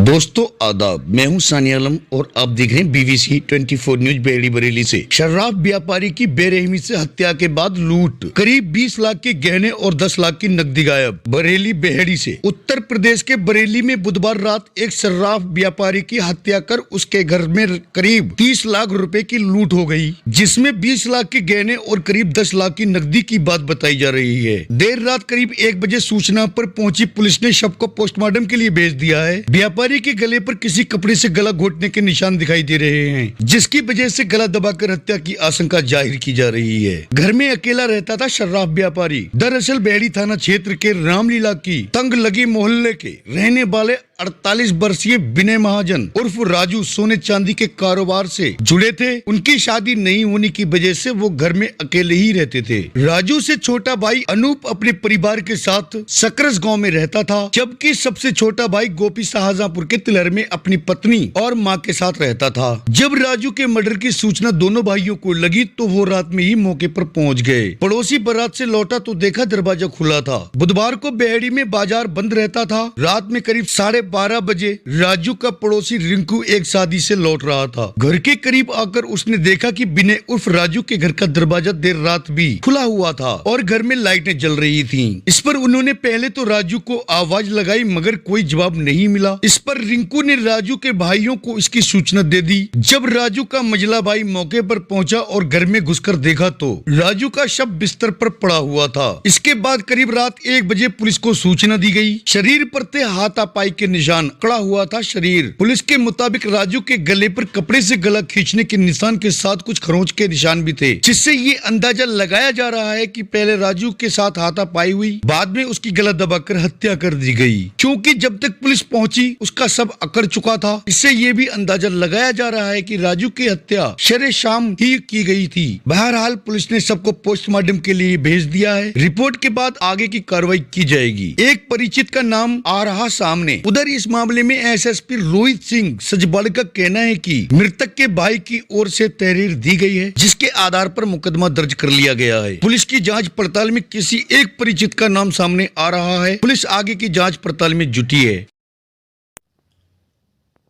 दोस्तों आदाब, मैं हूं सानी आलम और आप देख रहे हैं बीवीसी 24 न्यूज बरेली से। शराब व्यापारी की बेरहमी से हत्या के बाद लूट, करीब 20 लाख के गहने और 10 लाख की नकदी गायब। बरेली बेहड़ी से। उत्तर प्रदेश के बरेली में बुधवार रात एक शराब व्यापारी की हत्या कर उसके घर में करीब 30 लाख रुपए की लूट हो गई, जिसमें 20 लाख के गहने और करीब 10 लाख की नकदी की बात बताई जा रही है। देर रात करीब 1 बजे सूचना पर पहुंची पुलिस ने शव को पोस्टमार्टम के लिए भेज दिया है। व्यापारी के गले पर किसी कपड़े से गला घोटने के निशान दिखाई दे रहे हैं, जिसकी वजह से गला दबाकर हत्या की आशंका जाहिर की जा रही है। घर में अकेला रहता था शराब व्यापारी। दरअसल बेहड़ी थाना क्षेत्र के रामलीला की तंग लगी मोहल्ले के रहने वाले 48 वर्षीय विनय महाजन उर्फ राजू सोने चांदी के कारोबार से जुड़े थे। उनकी शादी नहीं होने की वजह से वो घर में अकेले ही रहते थे। राजू से छोटा भाई अनूप अपने परिवार के साथ सकरस गांव में रहता था, जबकि सबसे छोटा भाई गोपी शाहजहांपुर के तिलहर में अपनी पत्नी और मां के साथ रहता था। जब राजू के मर्डर की सूचना दोनों भाइयों को लगी तो वो रात में ही मौके पर पहुंच गए। पड़ोसी बारात से लौटा तो देखा दरवाजा खुला था। बुधवार को बेहड़ी में बाजार बंद रहता था। रात में करीब 12:30 बजे राजू का पड़ोसी रिंकू एक शादी से लौट रहा था। घर के करीब आकर उसने देखा कि विनय उर्फ राजू के घर का दरवाजा देर रात भी खुला हुआ था और घर में लाइटें जल रही थीं। इस पर उन्होंने पहले तो राजू को आवाज लगाई, मगर कोई जवाब नहीं मिला। इस पर रिंकू ने राजू के भाइयों को इसकी सूचना दे दी। जब राजू का मंझला भाई मौके पर पहुंचा और घर में घुसकर देखा तो राजू का शव बिस्तर पर पड़ा हुआ था। इसके बाद करीब रात 1 बजे पुलिस को सूचना दी गई। शरीर पर थे हाथापाई के निशान, अकड़ा हुआ था शरीर। पुलिस के मुताबिक राजू के गले पर कपड़े से गला खींचने के निशान के साथ कुछ खरोंच के निशान भी थे, जिससे ये अंदाजा लगाया जा रहा है कि पहले राजू के साथ हाथापाई हुई, बाद में उसकी गला दबाकर हत्या कर दी गई। क्योंकि जब तक पुलिस पहुंची उसका शव अकड़ चुका था, इससे ये भी अंदाजा लगाया जा रहा है कि राजू की हत्या शरे शाम ही की गई थी। बहरहाल पुलिस ने सबको पोस्टमार्टम के लिए भेज दिया है। रिपोर्ट के बाद आगे की कार्रवाई की जाएगी। एक परिचित का नाम आ रहा सामने। उधर इस मामले में एसएसपी रोहित सिंह सजवाल का कहना है कि मृतक के भाई की ओर से तहरीर दी गई है, जिसके आधार पर मुकदमा दर्ज कर लिया गया है। पुलिस की जांच पड़ताल में किसी एक परिचित का नाम सामने आ रहा है। पुलिस आगे की जांच पड़ताल में जुटी है।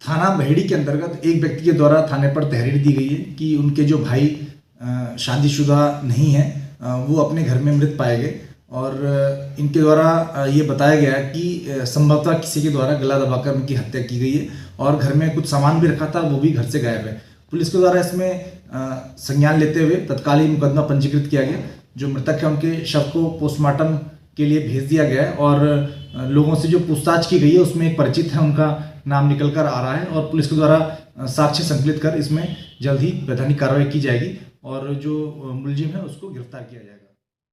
थाना बेहड़ी के अंतर्गत एक व्यक्ति के द्वारा थाने पर तहरीर दी गई है कि उनके जो भाई शादीशुदा नहीं है वो अपने घर में मृत पाए गए और इनके द्वारा ये बताया गया कि संभवतः किसी के द्वारा गला दबाकर उनकी हत्या की गई है और घर में कुछ सामान भी रखा था, वो भी घर से गायब है। पुलिस के द्वारा इसमें संज्ञान लेते हुए तत्काल ही मुकदमा पंजीकृत किया गया। जो मृतक है उनके शव को पोस्टमार्टम के लिए भेज दिया गया है और लोगों से जो पूछताछ की गई है उसमें एक परिचित है, उनका नाम निकल कर आ रहा है और पुलिस के द्वारा साक्ष्य संकलित कर इसमें जल्द ही वैधानिक कार्रवाई की जाएगी और जो मुलजिम है उसको गिरफ्तार किया जाएगा।